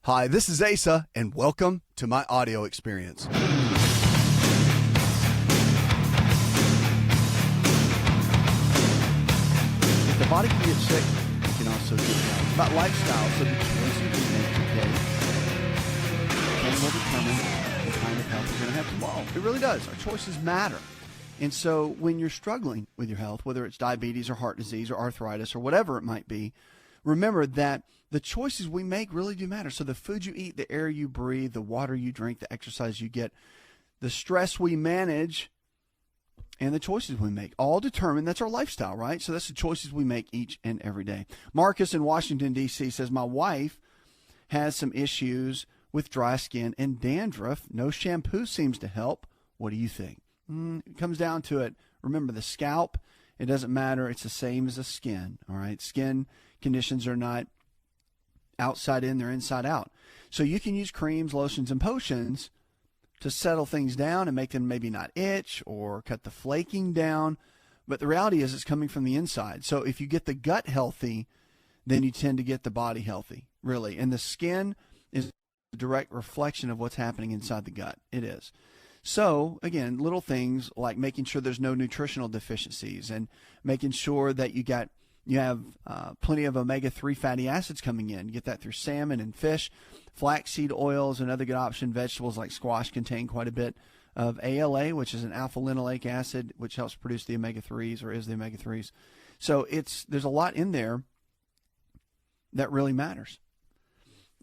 Hi, this is Asa, and welcome to my audio experience. If the body can get sick, it can also get well. It's about lifestyle, so the choices we make today will determine the kind of health we're going to have tomorrow. It really does. Our choices matter. And so when you're struggling with your health, whether it's diabetes or heart disease or arthritis or whatever it might be, remember that the choices we make really do matter. So the food you eat, the air you breathe, the water you drink, the exercise you get, the stress we manage, and the choices we make all determine, that's our lifestyle, right? So that's the choices we make each and every day. Marcus in Washington, D.C. says, my wife has some issues with dry skin and dandruff. No shampoo seems to help. What do you think? It comes down to it. Remember, the scalp, it doesn't matter. It's the same as the skin, all right? Skin conditions are not outside in, they're inside out. So you can use creams, lotions, and potions to settle things down and make them maybe not itch or cut the flaking down. But the reality is it's coming from the inside. So if you get the gut healthy, then you tend to get the body healthy, really. And the skin is a direct reflection of what's happening inside the gut. It is. So, again, little things like making sure there's no nutritional deficiencies and making sure that you have plenty of omega-3 fatty acids coming in. You get that through salmon and fish. Flaxseed oil is another good option. Vegetables like squash contain quite a bit of ALA, which is an alpha-linoleic acid, which helps produce the omega-3s or is the omega-3s. So there's a lot in there that really matters.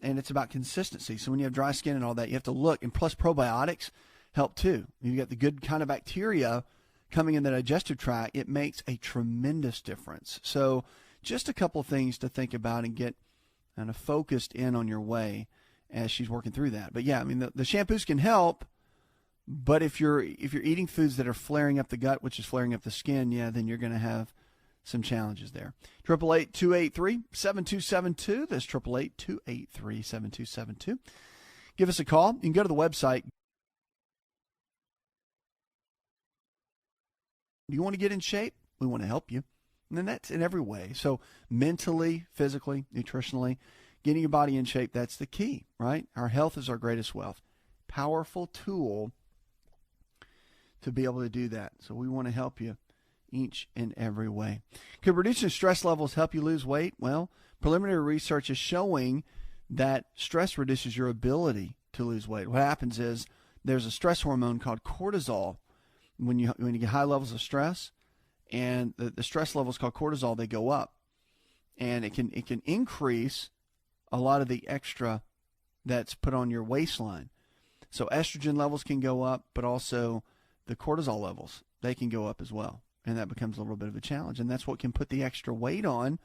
And it's about consistency. So when you have dry skin and all that, you have to look. And plus probiotics help too. You get the good kind of bacteria coming in the digestive tract, it makes a tremendous difference. So just a couple of things to think about and get kind of focused in on your way as she's working through that. But yeah, I mean, the shampoos can help, but if you're eating foods that are flaring up the gut, which is flaring up the skin, yeah, then you're going to have some challenges there. 888-283-7272. That's 888-283-7272. Give us a call. You can go to the website. Do you want to get in shape? We want to help you. And then that's in every way. So mentally, physically, nutritionally, getting your body in shape, that's the key, right? Our health is our greatest wealth. Powerful tool to be able to do that. So we want to help you each and every way. Could reducing stress levels help you lose weight? Well, preliminary research is showing that stress reduces your ability to lose weight. What happens is there's a stress hormone called cortisol. When you get high levels of stress, and the stress levels called cortisol, they go up, and it can increase a lot of the extra that's put on your waistline. So estrogen levels can go up, but also the cortisol levels, they can go up as well, and that becomes a little bit of a challenge, and that's what can put the extra weight on,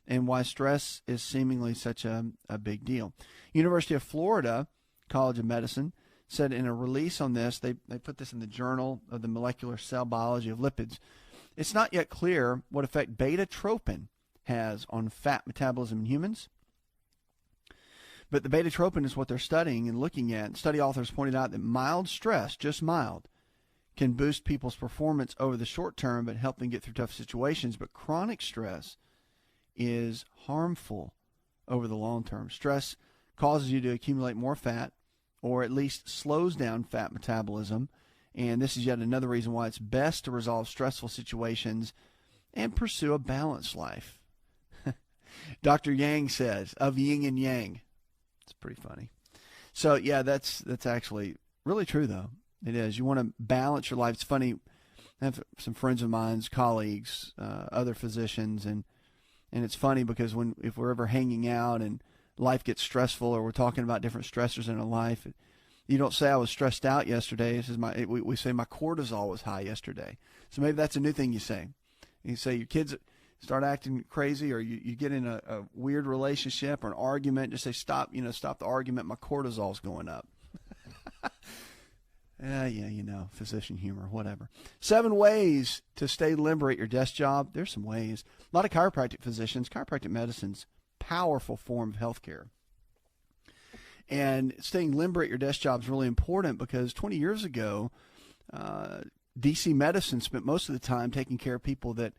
and why stress is seemingly such a big deal. University of Florida College of Medicine said in a release on this, they put this in the Journal of the Molecular Cell Biology of Lipids. It's not yet clear what effect beta-tropin has on fat metabolism in humans. But the beta-tropin is what they're studying and looking at. Study authors pointed out that mild stress, just mild, can boost people's performance over the short term but help them get through tough situations. But chronic stress is harmful over the long term. Stress causes you to accumulate more fat, or at least slows down fat metabolism. And this is yet another reason why it's best to resolve stressful situations and pursue a balanced life. Dr. Yang says, of yin and yang. It's pretty funny. So, yeah, that's actually really true, though. It is. You want to balance your life. It's funny. I have some friends of mine's, colleagues, other physicians, and it's funny because if we're ever hanging out and life gets stressful, or we're talking about different stressors in our life, you don't say I was stressed out yesterday. This is we say my cortisol was high yesterday. So maybe that's a new thing you say. You say your kids start acting crazy, or you get in a weird relationship or an argument, just say stop the argument. My cortisol's going up. Physician humor, whatever. 7 ways to stay limber at your desk job. There's some ways. A lot of chiropractic physicians, chiropractic medicine's powerful form of healthcare. And staying limber at your desk job is really important because 20 years ago, DC medicine spent most of the time taking care of people that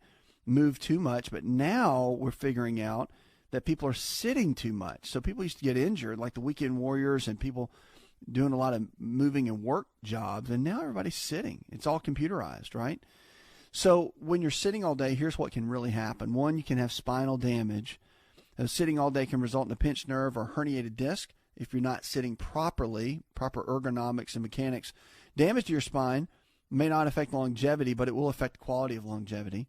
moved too much. But now we're figuring out that people are sitting too much. So people used to get injured, like the weekend warriors and people doing a lot of moving and work jobs, and now everybody's sitting. It's all computerized, right? So when you're sitting all day, here's what can really happen. One, you can have spinal damage. Sitting all day can result in a pinched nerve or herniated disc if you're not sitting properly, proper ergonomics and mechanics. Damage to your spine may not affect longevity, but it will affect the quality of longevity.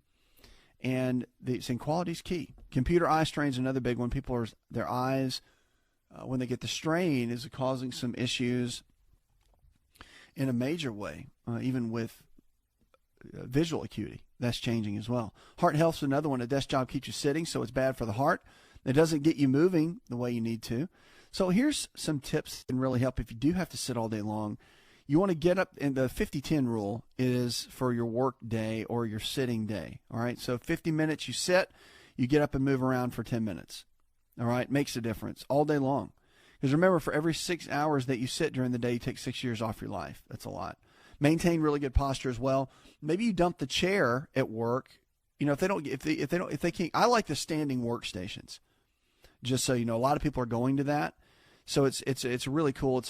And quality is key. Computer eye strain is another big one. Their eyes, when they get the strain, is causing some issues in a major way, even with visual acuity. That's changing as well. Heart health is another one. A desk job keeps you sitting, so it's bad for the heart. It doesn't get you moving the way you need to. So here's some tips that can really help if you do have to sit all day long. You want to get up, and the 50-10 rule is for your work day or your sitting day. All right, so 50 minutes you sit, you get up and move around for 10 minutes. All right, makes a difference all day long. Because remember, for every 6 hours that you sit during the day, you take 6 years off your life. That's a lot. Maintain really good posture as well. Maybe you dump the chair at work. You know, if they can't. I like the standing workstations. Just so you know, a lot of people are going to that. So it's really cool.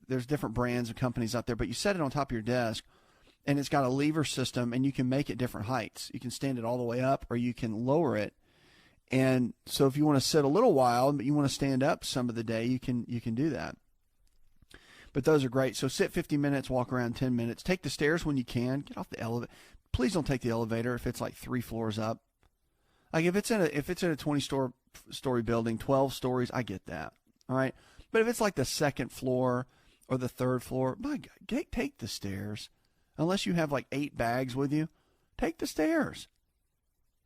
There's different brands and companies out there, but you set it on top of your desk, and it's got a lever system, and you can make it different heights. You can stand it all the way up, or you can lower it. And so if you want to sit a little while, but you want to stand up some of the day, you can do that. But those are great. So sit 50 minutes, walk around 10 minutes. Take the stairs when you can. Get off the elevator. Please don't take the elevator if it's like 3 floors up. Like if it's in a 20-story building, 12 stories, I get that. All right. But if it's like the second floor or the third floor, my God, take the stairs. Unless you have like 8 bags with you, take the stairs.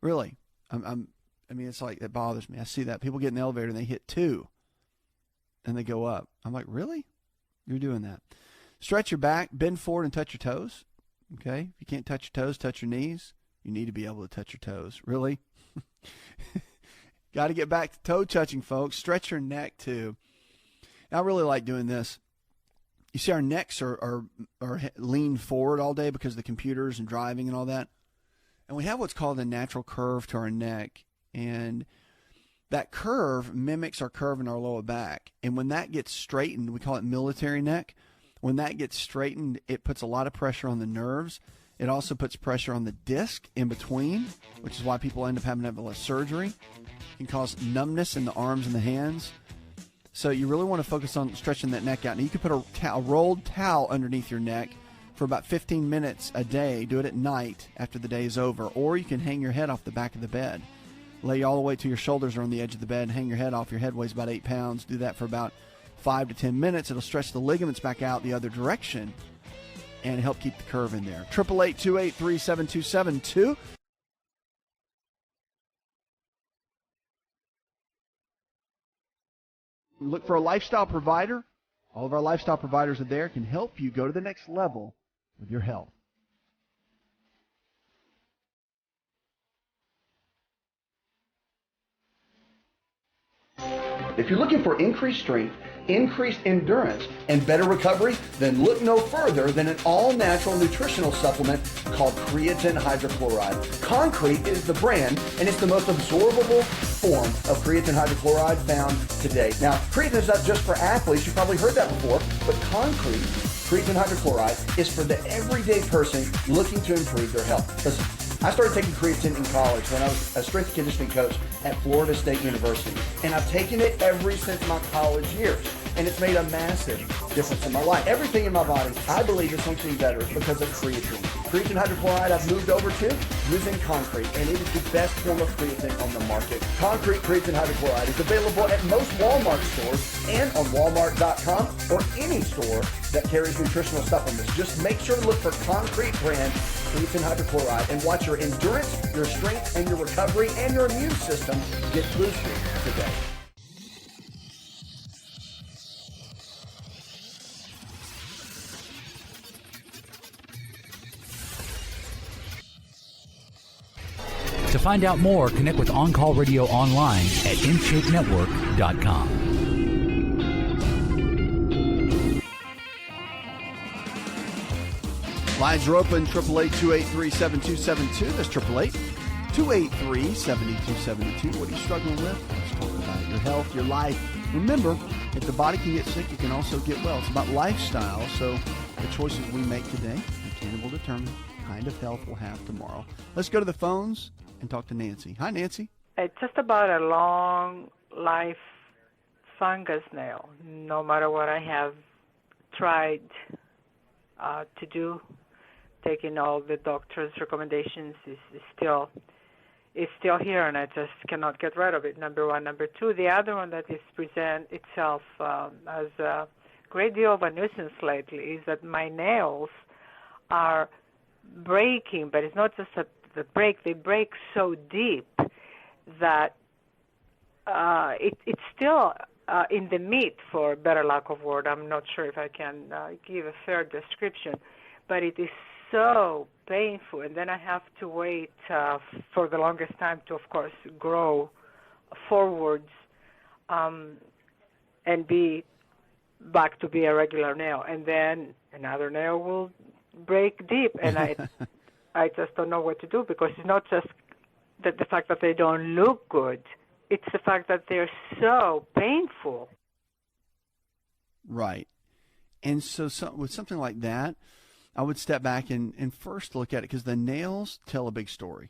Really. I mean, it's like, it bothers me. I see that. People get in the elevator and they hit 2 and they go up. I'm like, really? You're doing that. Stretch your back, bend forward and touch your toes. Okay. If you can't touch your toes, touch your knees. You need to be able to touch your toes. Really? Got to get back to toe touching, folks. Stretch your neck too. I really like doing this. You see our necks are leaned forward all day because of the computers and driving and all that. And we have what's called a natural curve to our neck. And that curve mimics our curve in our lower back. And when that gets straightened, we call it military neck. When that gets straightened, it puts a lot of pressure on the nerves. It also puts pressure on the disc in between, which is why people end up having to have a surgery. It can cause numbness in the arms and the hands. So you really want to focus on stretching that neck out. Now you can put a rolled towel underneath your neck for about 15 minutes a day. Do it at night after the day is over. Or you can hang your head off the back of the bed. Lay all the way till your shoulders are on the edge of the bed. Hang your head off. Your head weighs about 8 pounds. Do that for about 5 to 10 minutes. It'll stretch the ligaments back out the other direction and help keep the curve in there. 888-283-7272. Look for a lifestyle provider. All of our lifestyle providers are there, can help you go to the next level with your health. If you're looking for increased strength, increased endurance, and better recovery, then look no further than an all-natural nutritional supplement called creatine hydrochloride. Concrete is the brand, and it's the most absorbable form of creatine hydrochloride found today. Now, creatine is not just for athletes. You've probably heard that before, but concrete, creatine hydrochloride, is for the everyday person looking to improve their health. Listen, I started taking creatine in college when I was a strength and conditioning coach at Florida State University. And I've taken it ever since my college years. And it's made a massive difference in my life. Everything in my body, I believe, is functioning better because of creatine. Creatine hydrochloride I've moved over to using concrete, and it is the best form of creatine on the market. Concrete creatine hydrochloride is available at most Walmart stores and on Walmart.com or any store that carries nutritional supplements. Just make sure to look for Concrete brand creatine hydrochloride and watch your endurance, your strength, and your recovery and your immune system get boosted today. To find out more, connect with On Call Radio online at InShapeNetwork.com. Lines are open, 888-283-7272. That's 888-283-7272. What are you struggling with? your health, your life. Remember, if the body can get sick, it can also get well. It's about lifestyle, so the choices we make today will determine the kind of health we'll have tomorrow. Let's go to the phones and talk to Nancy. Hi, Nancy. It's just about a long life fungus nail. No matter what I have tried to do, taking all the doctor's recommendations is still here, and I just cannot get rid of it. Number one. Number two, the other one that is present itself as a great deal of a nuisance lately is that my nails are breaking, but it's not just the break. They break so deep that it's still in the meat, for better lack of word. I'm not sure if I can give a fair description, but it is so painful, and then I have to wait for the longest time to, of course, grow forwards and be back to be a regular nail, and then another nail will break deep, and I just don't know what to do, because it's not just the fact that they don't look good, it's the fact that they're so painful. Right. And so with something like that, I would step back and first look at it, because the nails tell a big story.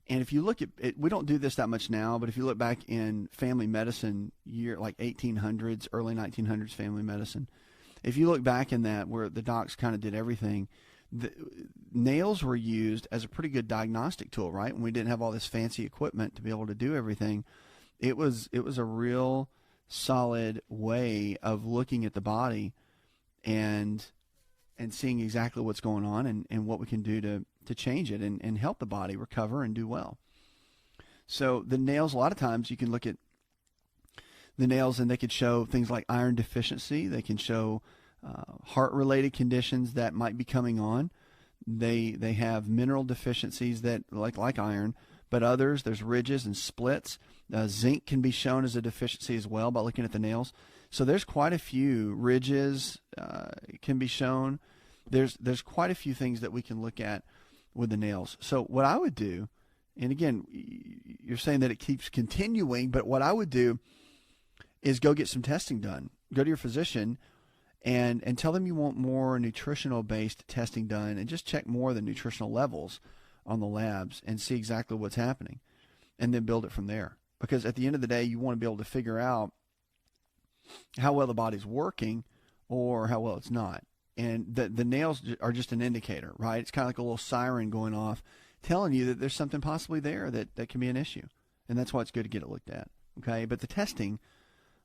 And if you look at it, we don't do this that much now, but if you look back in family medicine, like 1800s, early 1900s family medicine, if you look back in that, where the docs kind of did everything, the nails were used as a pretty good diagnostic tool, right? When we didn't have all this fancy equipment to be able to do everything, it was a real solid way of looking at the body and seeing exactly what's going on and what we can do to change it and help the body recover and do well. So the nails, a lot of times you can look at the nails and they could show things like iron deficiency. They can show heart-related conditions that might be coming on. They have mineral deficiencies that like iron, but others, there's ridges and splits. Zinc can be shown as a deficiency as well by looking at the nails. So there's quite a few ridges can be shown. There's quite a few things that we can look at with the nails. So what I would do, and again, you're saying that it keeps continuing, but what I would do is go get some testing done. Go to your physician and tell them you want more nutritional-based testing done, and just check more of the nutritional levels on the labs and see exactly what's happening, and then build it from there. Because at the end of the day, you want to be able to figure out how well the body's working or how well it's not. And the nails are just an indicator, right? It's kind of like a little siren going off telling you that there's something possibly there that can be an issue. And that's why it's good to get it looked at, okay? But the testing,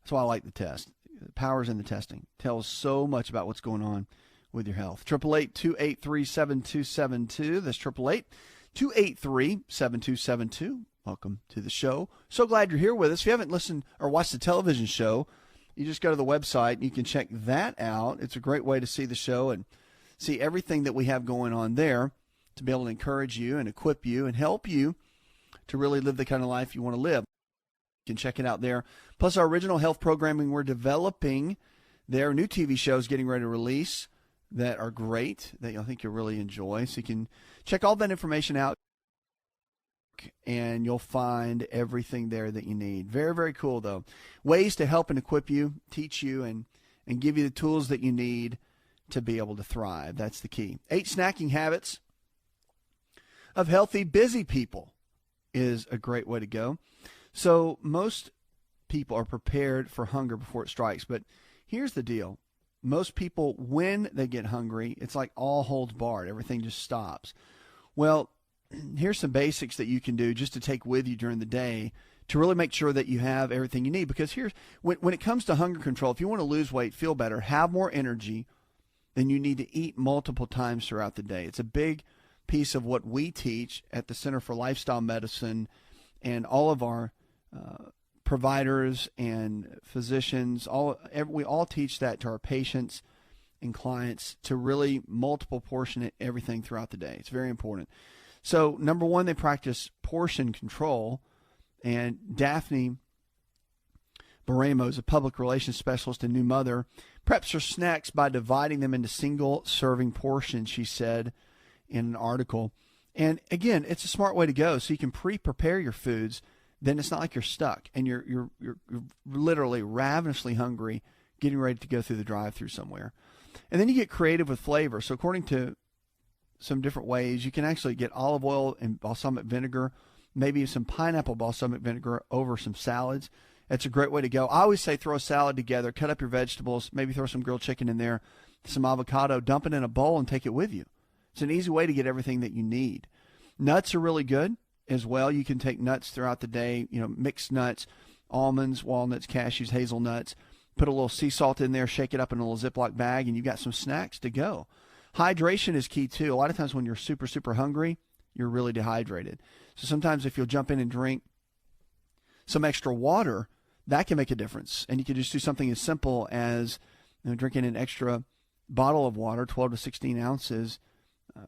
that's why I like the test. The power's in the testing. Tells so much about what's going on with your health. 888-283-7272. That's 888-283-7272. Welcome to the show. So glad you're here with us. If you haven't listened or watched the television show, you just go to the website and you can check that out. It's a great way to see the show and see everything that we have going on there to be able to encourage you and equip you and help you to really live the kind of life you want to live. You can check it out there. Plus our original health programming we're developing. There are new TV shows getting ready to release that are great, that I think you'll really enjoy. So you can check all that information out, and you'll find everything there that you need. Very, very cool, though. Ways to help and equip you, teach you, and give you the tools that you need to be able to thrive. That's the key. 8 snacking habits of healthy, busy people is a great way to go. So most people are prepared for hunger before it strikes, but here's the deal. Most people, when they get hungry, it's like all holds barred. Everything just stops. Well, here's some basics that you can do just to take with you during the day to really make sure that you have everything you need. Because when it comes to hunger control, if you want to lose weight, feel better, have more energy, then you need to eat multiple times throughout the day. It's a big piece of what we teach at the Center for Lifestyle Medicine, and all of our providers and physicians, we all teach that to our patients and clients, to really multiple portion everything throughout the day. It's very important. So number one, they practice portion control, and Daphne Baramos, a public relations specialist and new mother, preps her snacks by dividing them into single serving portions, she said in an article. And again, it's a smart way to go, so you can pre-prepare your foods. then it's not like you're stuck and you're literally ravenously hungry, getting ready to go through the drive-through somewhere. And then you get creative with flavor. So according to some different ways, you can actually get olive oil and balsamic vinegar, maybe some pineapple balsamic vinegar over some salads. That's a great way to go. I always say throw a salad together, cut up your vegetables, maybe throw some grilled chicken in there, some avocado, dump it in a bowl and take it with you. It's an easy way to get everything that you need. Nuts are really good as well. You can take nuts throughout the day, mixed nuts, almonds, walnuts, cashews, hazelnuts. Put a little sea salt in there, shake it up in a little Ziploc bag, and you've got some snacks to go. Hydration is key, too. A lot of times when you're super, super hungry, you're really dehydrated. So sometimes if you'll jump in and drink some extra water, that can make a difference. And you can just do something as simple as drinking an extra bottle of water, 12 to 16 ounces,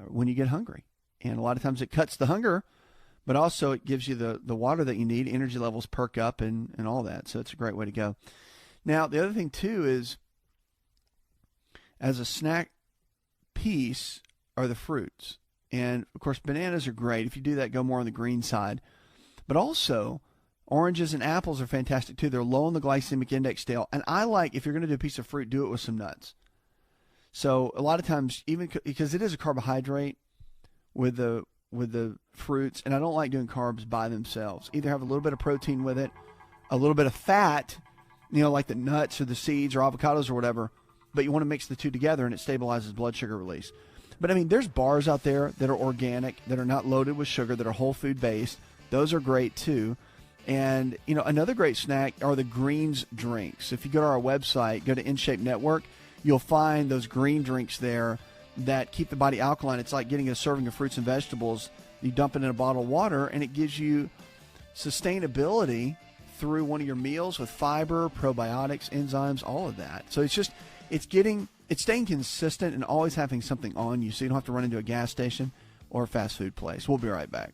when you get hungry. And a lot of times it cuts the hunger, but also it gives you the water that you need. Energy levels perk up and all that. So it's a great way to go. Now, the other thing, too, is as a snack piece are the fruits. And, of course, bananas are great. If you do that, go more on the green side. But also, oranges and apples are fantastic, too. They're low on the glycemic index scale. And I like, if you're going to do a piece of fruit, do it with some nuts. So a lot of times, even because it is a carbohydrate with the fruits, and I don't like doing carbs by themselves. Either have a little bit of protein with it, a little bit of fat, like the nuts or the seeds or avocados or whatever, but you want to mix the two together and it stabilizes blood sugar release. But I mean, there's bars out there that are organic, that are not loaded with sugar, that are whole food based. Those are great too. And, another great snack are the greens drinks. If you go to our website, go to InShape Network, you'll find those green drinks there that keep the body alkaline. It's like getting a serving of fruits and vegetables. You dump it in a bottle of water, and it gives you sustainability through one of your meals with fiber, probiotics, enzymes, all of that. So it's staying consistent and always having something on you so you don't have to run into a gas station or a fast food place. We'll be right back.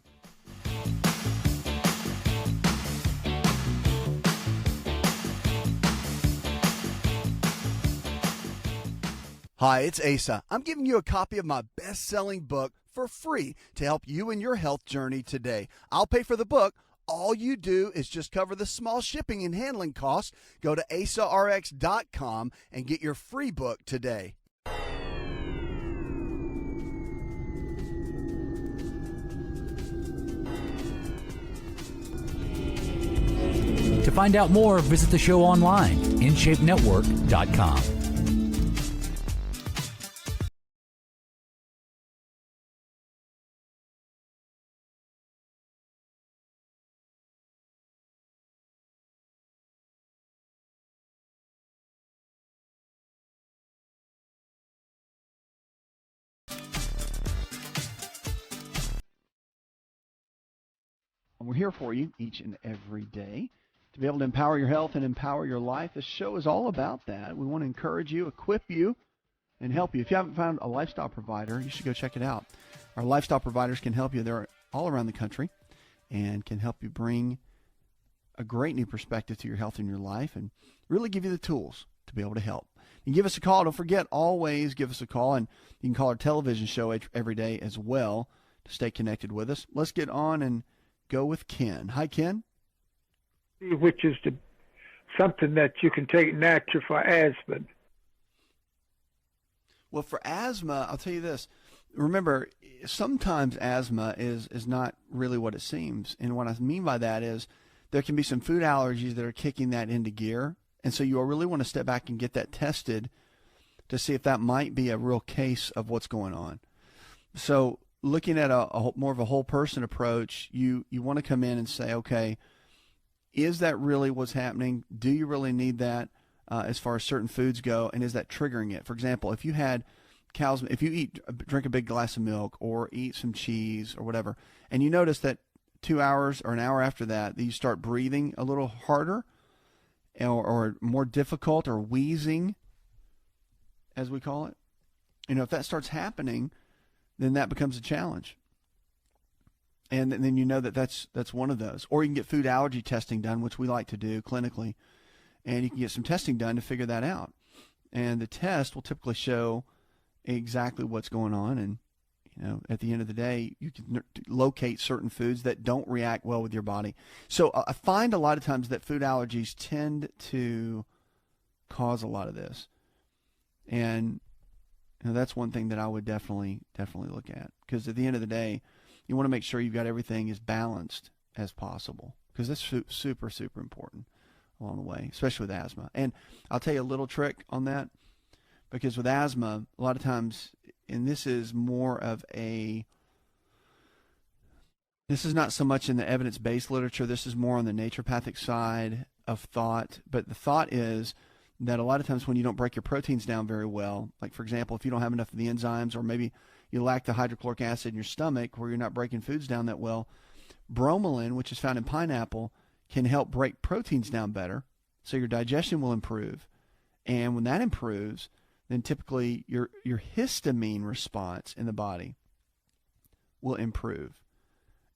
Hi, it's Asa. I'm giving you a copy of my best-selling book for free to help you in your health journey today. I'll pay for the book. All you do is just cover the small shipping and handling costs. Go to asarx.com and get your free book today. To find out more, visit the show online, inshapenetwork.com. We're here for you each and every day to be able to empower your health and empower your life. This show is all about that. We want to encourage you, equip you, and help you. If you haven't found a lifestyle provider, you should go check it out. Our lifestyle providers can help you. They're all around the country and can help you bring a great new perspective to your health and your life and really give you the tools to be able to help. You can give us a call. Don't forget, always give us a call. And you can call our television show every day as well to stay connected with us. Let's get on and go with Ken. Hi, Ken. Which is something that you can take natural for asthma. Well, for asthma, I'll tell you this. Remember, sometimes asthma is not really what it seems. And what I mean by that is there can be some food allergies that are kicking that into gear. And so you really want to step back and get that tested to see if that might be a real case of what's going on. So looking at a more of a whole person approach, you want to come in and say, okay, is that really what's happening? Do you really need that as far as certain foods go? And is that triggering it? For example, if you had cows, if you drink a big glass of milk or eat some cheese or whatever, and you notice that 2 hours or an hour after that you start breathing a little harder or more difficult or wheezing, as we call it, if that starts happening, then that becomes a challenge. And then you know that's one of those. Or you can get food allergy testing done, which we like to do clinically, and you can get some testing done to figure that out. And the test will typically show exactly what's going on, and At the end of the day, you can locate certain foods that don't react well with your body. So I find a lot of times that food allergies tend to cause a lot of this. And that's one thing that I would definitely look at, because at the end of the day, you want to make sure you've got everything as balanced as possible, because that's super, super important along the way, especially with asthma. And I'll tell you a little trick on that, because with asthma, a lot of times, and this is not so much in the evidence-based literature, this is more on the naturopathic side of thought, but the thought is that a lot of times when you don't break your proteins down very well, like for example, if you don't have enough of the enzymes, or maybe you lack the hydrochloric acid in your stomach where you're not breaking foods down that well, bromelain, which is found in pineapple, can help break proteins down better, so your digestion will improve. And when that improves, then typically your histamine response in the body will improve.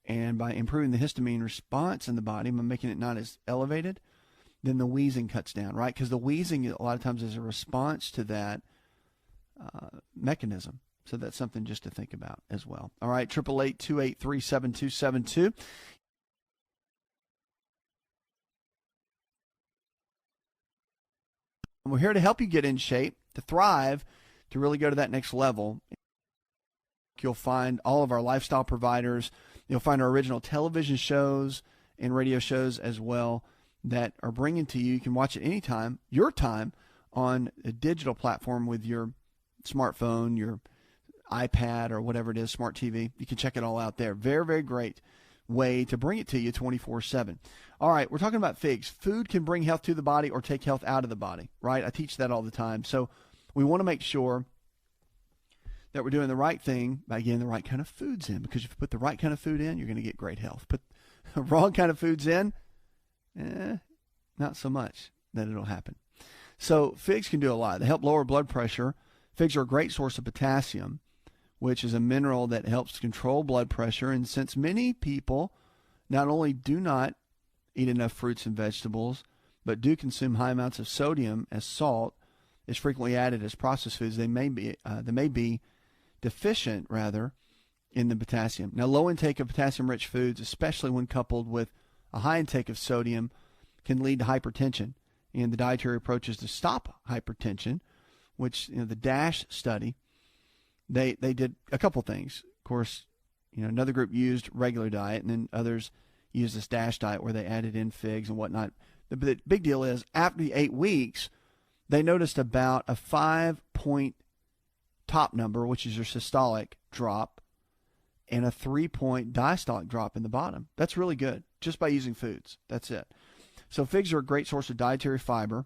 And by improving the histamine response in the body, by making it not as elevated, then the wheezing cuts down, right? Because the wheezing a lot of times is a response to that mechanism. So that's something just to think about as well. All right, 888-283-7272. We're here to help you get in shape, to thrive, to really go to that next level. You'll find all of our lifestyle providers. You'll find our original television shows and radio shows as well that are bringing to you. You can watch it anytime, your time, on a digital platform with your smartphone, your iPad, or whatever it is, smart TV. You can check it all out there. Very, very great way to bring it to you 24/7. All right, we're talking about figs. Food can bring health to the body or take health out of the body, right? I teach that all the time. So we want to make sure that we're doing the right thing by getting the right kind of foods in, because if you put the right kind of food in, you're going to get great health. Put the wrong kind of foods in, not so much that it'll happen. So figs can do a lot. They help lower blood pressure. Figs are a great source of potassium, which is a mineral that helps control blood pressure. And since many people not only do not eat enough fruits and vegetables, but do consume high amounts of sodium, as salt is frequently added as processed foods, they may be deficient, in the potassium. Now, low intake of potassium-rich foods, especially when coupled with a high intake of sodium, can lead to hypertension. And the dietary approaches to stop hypertension, which, the DASH study, they did a couple things. Of course, another group used regular diet, and then others used this DASH diet where they added in figs and whatnot. The big deal is, after the 8 weeks, they noticed about a 5-point top number, which is your systolic drop, and a 3-point diastolic drop in the bottom. That's really good, just by using foods. That's it. So figs are a great source of dietary fiber.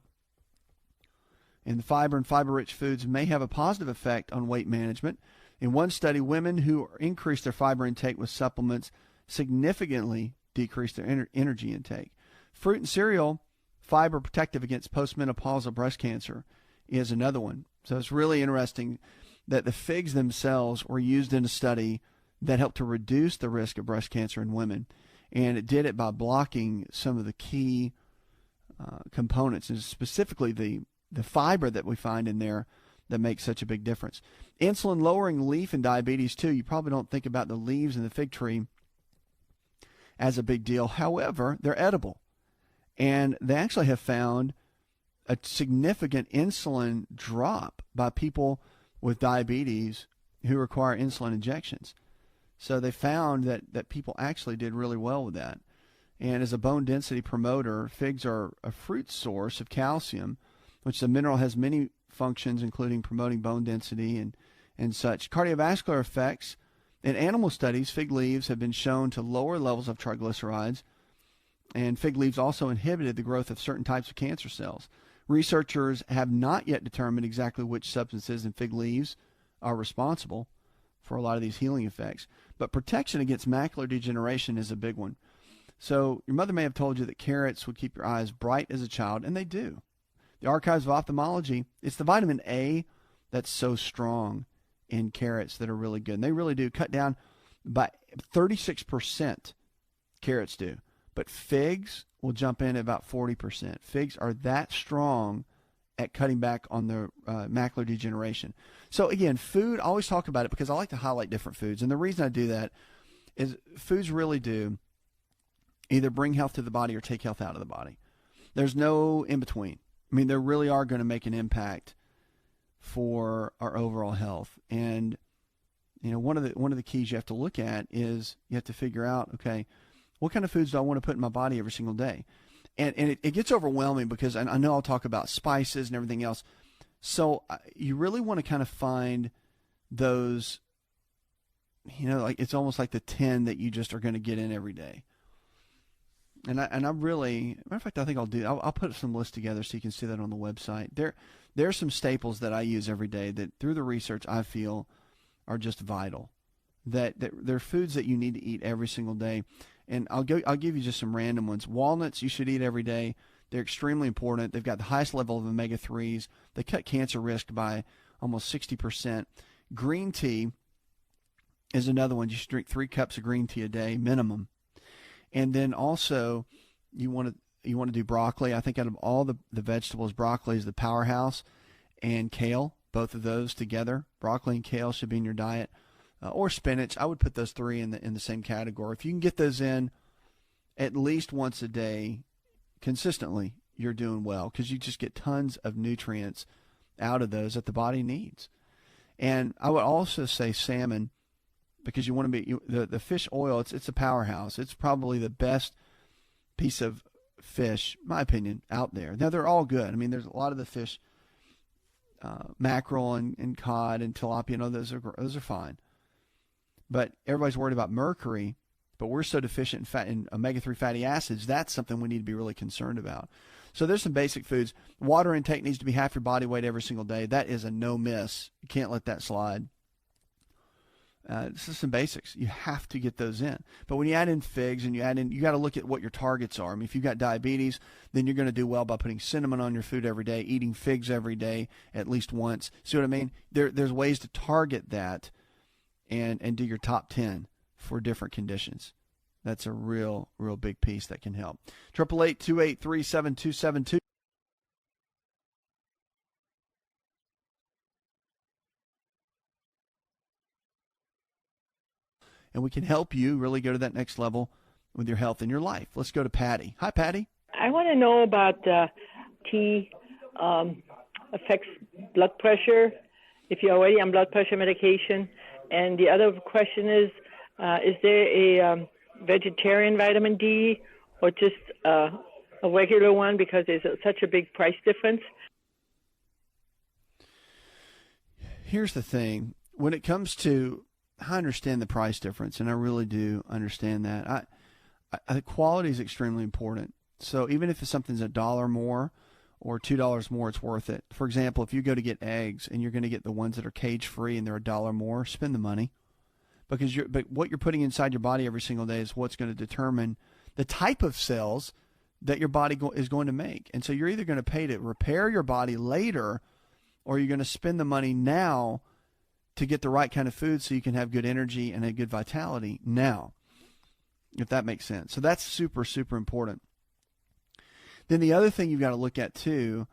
And the fiber and fiber-rich foods may have a positive effect on weight management. In one study, women who increased their fiber intake with supplements significantly decreased their energy intake. Fruit and cereal, fiber protective against postmenopausal breast cancer, is another one. So it's really interesting that the figs themselves were used in a study that helped to reduce the risk of breast cancer in women. And it did it by blocking some of the key components, and specifically the fiber that we find in there that makes such a big difference. Insulin lowering leaf in diabetes too. You probably don't think about the leaves in the fig tree as a big deal. However, they're edible. And they actually have found a significant insulin drop by people with diabetes who require insulin injections. So they found that people actually did really well with that. And as a bone density promoter, figs are a fruit source of calcium, which the mineral has many functions, including promoting bone density and such. Cardiovascular effects. In animal studies, fig leaves have been shown to lower levels of triglycerides, and fig leaves also inhibited the growth of certain types of cancer cells. Researchers have not yet determined exactly which substances in fig leaves are responsible for a lot of these healing effects, but protection against macular degeneration is a big one. So your mother may have told you that carrots would keep your eyes bright as a child, and they do. The Archives of Ophthalmology, it's the vitamin A that's so strong in carrots that are really good. And they really do cut down by 36%, carrots do. But figs will jump in at about 40%. Figs are that strong at cutting back on the macular degeneration. So again, food, I always talk about it because I like to highlight different foods. And the reason I do that is foods really do either bring health to the body or take health out of the body. There's no in between. I mean, they really are going to make an impact for our overall health. And you know, one of the keys you have to look at is you have to figure out, okay, what kind of foods do I want to put in my body every single day? And it gets overwhelming because I know I'll talk about spices and everything else. So you really want to kind of find those, you know, like it's almost like the 10 that you just are going to get in every day. And I really, matter of fact, I think I'll put some lists together so you can see that on the website. There are some staples that I use every day that through the research I feel are just vital. That they're foods that you need to eat every single day. And I'll give you just some random ones. Walnuts you should eat every day. They're extremely important. They've got the highest level of omega-3s. They cut cancer risk by almost 60%. Green tea is another one. You should drink 3 cups of green tea a day minimum. And then also you want to do broccoli. I think out of all the vegetables, broccoli is the powerhouse, and kale, both of those together. Broccoli and kale should be in your diet. Or spinach. I would put those 3 in the same category. If you can get those in at least once a day consistently, you're doing well because you just get tons of nutrients out of those that the body needs. And I would also say salmon, because you want to be the fish oil. It's a powerhouse. It's probably the best piece of fish, in my opinion, out there. Now they're all good. I mean, there's a lot of the fish, mackerel and cod and tilapia. You know, those are fine. But everybody's worried about mercury, but we're so deficient in fat in omega-3 fatty acids, that's something we need to be really concerned about. So there's some basic foods. Water intake needs to be half your body weight every single day. That is a no miss. You can't let that slide. This is some basics. You have to get those in. But when you add in figs and you got to look at what your targets are. I mean, if you've got diabetes, then you're going to do well by putting cinnamon on your food every day, eating figs every day at least once. See what I mean? There's ways to target that and do your top 10 for different conditions. That's a real big piece that can help. 888-283-7272. And we can help you really go to that next level with your health and your life. Let's go to Patty. Hi, Patty. I want to know about tea affects blood pressure if you're already on blood pressure medication. And the other question is there a vegetarian vitamin D or just a regular one because there's such a big price difference? Here's the thing. When it comes to, I understand the price difference, and I really do understand that. The quality is extremely important. So even if something's $1 more or $2 more, it's worth it. For example, if you go to get eggs and you're going to get the ones that are cage-free and they're $1 more, spend the money. But what you're putting inside your body every single day is what's going to determine the type of cells that your body is going to make. And so you're either going to pay to repair your body later, or you're going to spend the money now to get the right kind of food so you can have good energy and a good vitality now, if that makes sense. So that's super, super important. Then the other thing you've got to look at too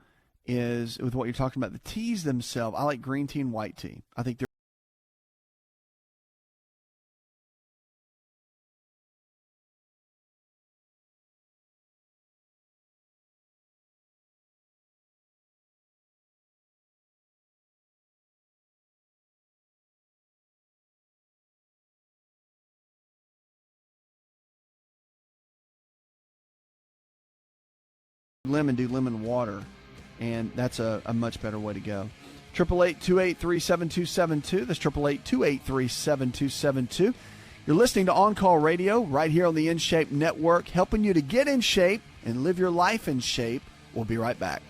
is with what you're talking about, the teas themselves. I like green tea and white tea. I think they're do lemon water, and that's a much better way to go. 888-283-7272. That's 888-283-7272. You're listening to On Call Radio right here on the In Shape Network, helping you to get in shape and live your life in shape. We'll be right back.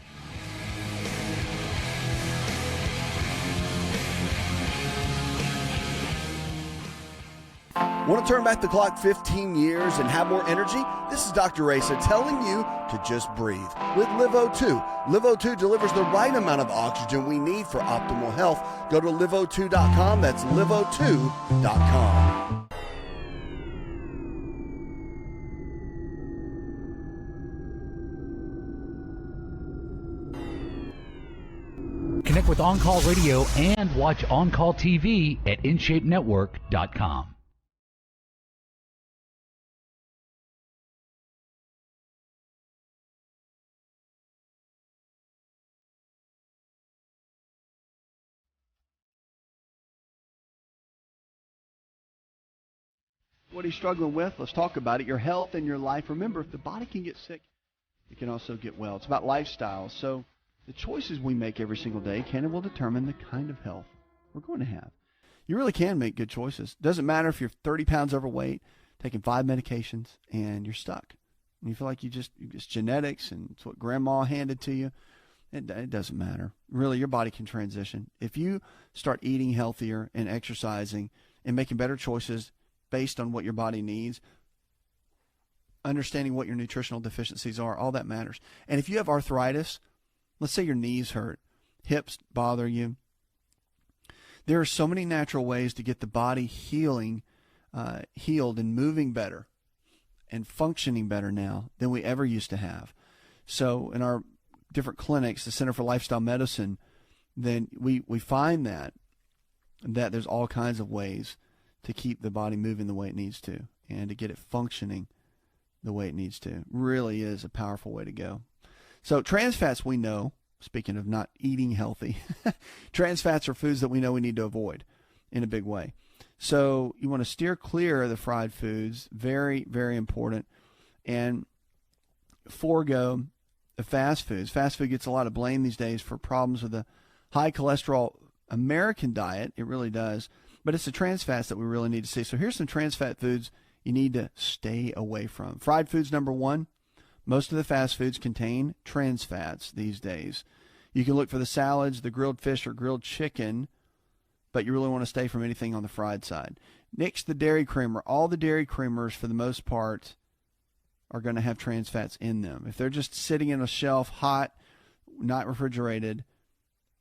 Want to turn back the clock 15 years and have more energy? This is Dr. Asa telling you to just breathe with LiveO2. LiveO2 delivers the right amount of oxygen we need for optimal health. Go to liveO2.com. That's liveO2.com. Connect with On Call Radio and watch On Call TV at InShapeNetwork.com. What are you struggling with? Let's talk about it. Your health and your life. Remember, if the body can get sick, it can also get well. It's about lifestyle. So the choices we make every single day can and will determine the kind of health we're going to have. You really can make good choices. Doesn't matter if you're 30 pounds overweight, taking 5 medications, and you're stuck. And you feel like it's genetics and it's what grandma handed to you. It doesn't matter. Really, your body can transition. If you start eating healthier and exercising and making better choices based on what your body needs, understanding what your nutritional deficiencies are, all that matters. And if you have arthritis, let's say your knees hurt, hips bother you, there are so many natural ways to get the body healed and moving better and functioning better now than we ever used to have. So in our different clinics, the Center for Lifestyle Medicine, then we find that there's all kinds of ways to keep the body moving the way it needs to and to get it functioning the way it needs to. Really is a powerful way to go. So trans fats, we know, speaking of not eating healthy, trans fats are foods that we know we need to avoid in a big way. So you want to steer clear of the fried foods, very, very important, and forego the fast foods. Fast food gets a lot of blame these days for problems with the high cholesterol American diet. It really does. But it's the trans fats that we really need to see. So here's some trans fat foods you need to stay away from. Fried foods, number one. Most of the fast foods contain trans fats these days. You can look for the salads, the grilled fish or grilled chicken, but you really want to stay from anything on the fried side. Next, the dairy creamer. All the dairy creamers, for the most part, are going to have trans fats in them. If they're just sitting in a shelf, hot, not refrigerated,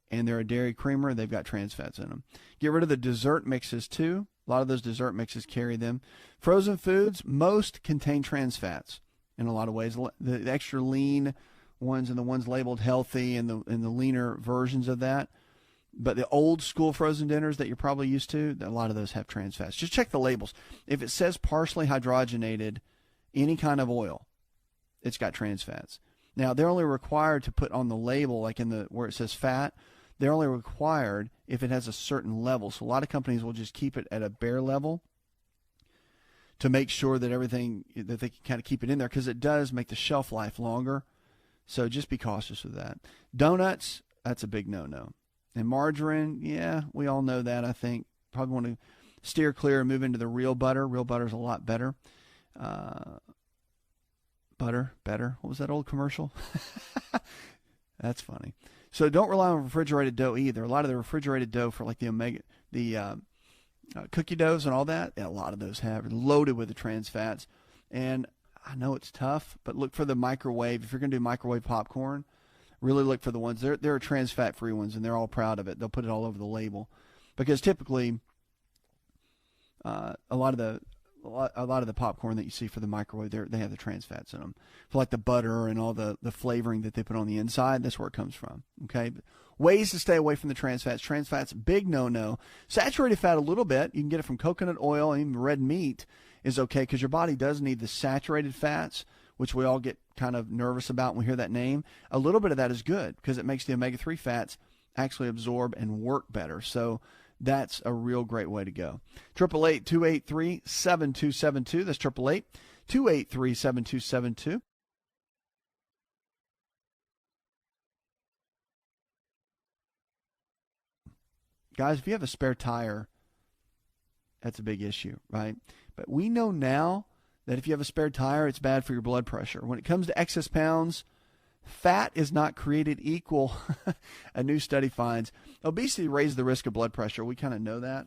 and they're a dairy creamer, they've got trans fats in them. Get rid of the dessert mixes, too. A lot of those dessert mixes carry them. Frozen foods, most contain trans fats in a lot of ways. The extra lean ones and the ones labeled healthy and the leaner versions of that. But the old school frozen dinners that you're probably used to, a lot of those have trans fats. Just check the labels. If it says partially hydrogenated, any kind of oil, it's got trans fats. Now, they're only required to put on the label, like where it says fat, they're only required if it has a certain level. So a lot of companies will just keep it at a bare level to make sure that that they can kind of keep it in there, because it does make the shelf life longer. So just be cautious with that. Donuts, that's a big no-no. And margarine, yeah, we all know that, I think. Probably want to steer clear and move into the real butter. Real butter is a lot better. Butter, better. What was that old commercial? That's funny. So don't rely on refrigerated dough either. A lot of the refrigerated dough for like the cookie doughs and all that, a lot of those have loaded with the trans fats. And I know it's tough, but look for the microwave. If you're going to do microwave popcorn, really look for the ones. There are trans fat free ones, and they're all proud of it. They'll put it all over the label, because typically a lot of the popcorn that you see for the microwave, they have the trans fats in them. For like the butter and all the flavoring that they put on the inside, that's where it comes from. Okay, but ways to stay away from the trans fats. Trans fats, big no-no. Saturated fat, a little bit. You can get it from coconut oil, and even red meat is okay, because your body does need the saturated fats, which we all get kind of nervous about when we hear that name. A little bit of that is good, because it makes the omega-3 fats actually absorb and work better. So that's a real great way to go. 888-283-7272. That's 888-283-7272. Guys, if you have a spare tire, that's a big issue, right? But we know now that if you have a spare tire, it's bad for your blood pressure. When it comes to excess pounds, fat is not created equal. A new study finds obesity raises the risk of blood pressure. We kind of know that.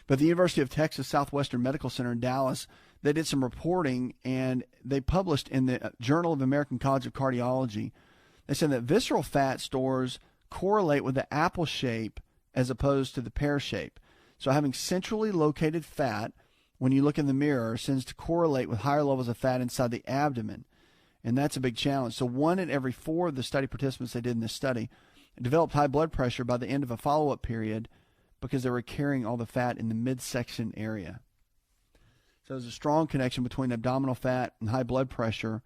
But the University of Texas Southwestern Medical Center in Dallas, they did some reporting, and they published in the Journal of American College of Cardiology. They said that visceral fat stores correlate with the apple shape as opposed to the pear shape. So having centrally located fat, when you look in the mirror, tends to correlate with higher levels of fat inside the abdomen. And that's a big challenge. So 1 in every 4 of the study participants they did in this study developed high blood pressure by the end of a follow-up period because they were carrying all the fat in the midsection area. So there's a strong connection between abdominal fat and high blood pressure.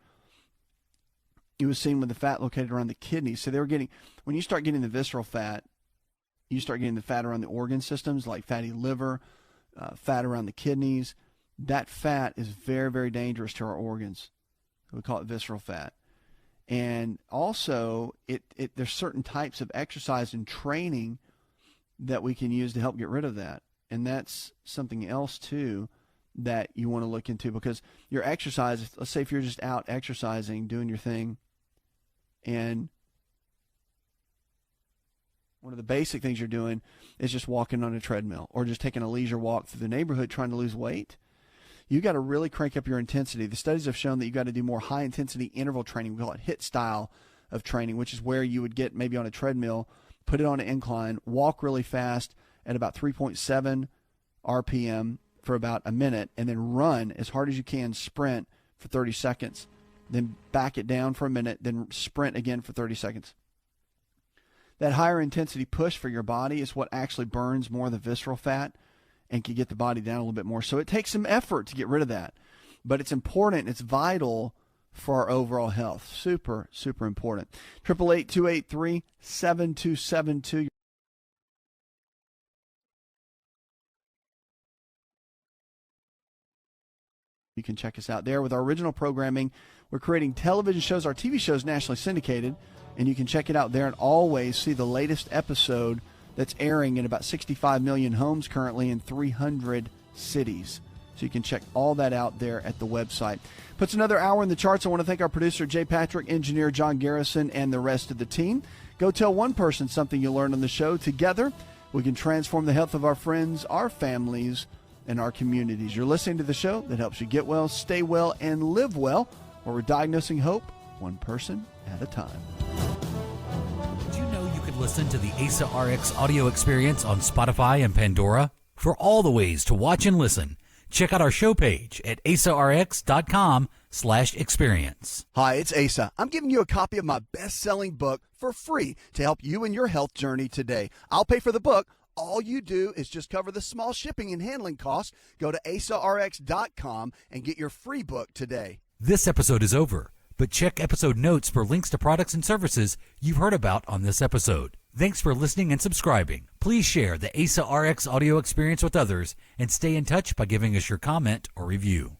It was seen with the fat located around the kidneys. So they were getting, when you start getting the visceral fat, you start getting the fat around the organ systems like fatty liver, fat around the kidneys. That fat is very, very dangerous to our organs. We call it visceral fat. And also, there's certain types of exercise and training that we can use to help get rid of that. And that's something else, too, that you want to look into, because your exercise, let's say if you're just out exercising, doing your thing, and one of the basic things you're doing is just walking on a treadmill or just taking a leisure walk through the neighborhood trying to lose weight, you got to really crank up your intensity. The studies have shown that you got to do more high-intensity interval training. We call it HIIT style of training, which is where you would get maybe on a treadmill, put it on an incline, walk really fast at about 3.7 RPM for about a minute, and then run as hard as you can, sprint for 30 seconds. Then back it down for a minute, then sprint again for 30 seconds. That higher intensity push for your body is what actually burns more of the visceral fat and can get the body down a little bit more. So it takes some effort to get rid of that. But it's important, it's vital for our overall health. Super, super important. 888-283-7272. You can check us out there with our original programming. We're creating television shows. Our TV show is nationally syndicated, and you can check it out there and always see the latest episode that's airing in about 65 million homes currently in 300 cities. So you can check all that out there at the website. Puts another hour in the charts. I want to thank our producer, Jay Patrick, engineer John Garrison, and the rest of the team. Go tell one person something you learned on the show. Together, we can transform the health of our friends, our families, and our communities. You're listening to the show that helps you get well, stay well, and live well, where we're diagnosing hope one person at a time. Did you know you could listen to the ASA RX audio experience on Spotify and Pandora? For all the ways to watch and listen, check out our show page at asarx.com/experience. Hi, it's Asa. I'm giving you a copy of my best-selling book for free to help you in your health journey today. I'll pay for the book. All you do is just cover the small shipping and handling costs. Go to asarx.com and get your free book today. This episode is over, but check episode notes for links to products and services you've heard about on this episode. Thanks for listening and subscribing. Please share the ASA RX audio experience with others and stay in touch by giving us your comment or review.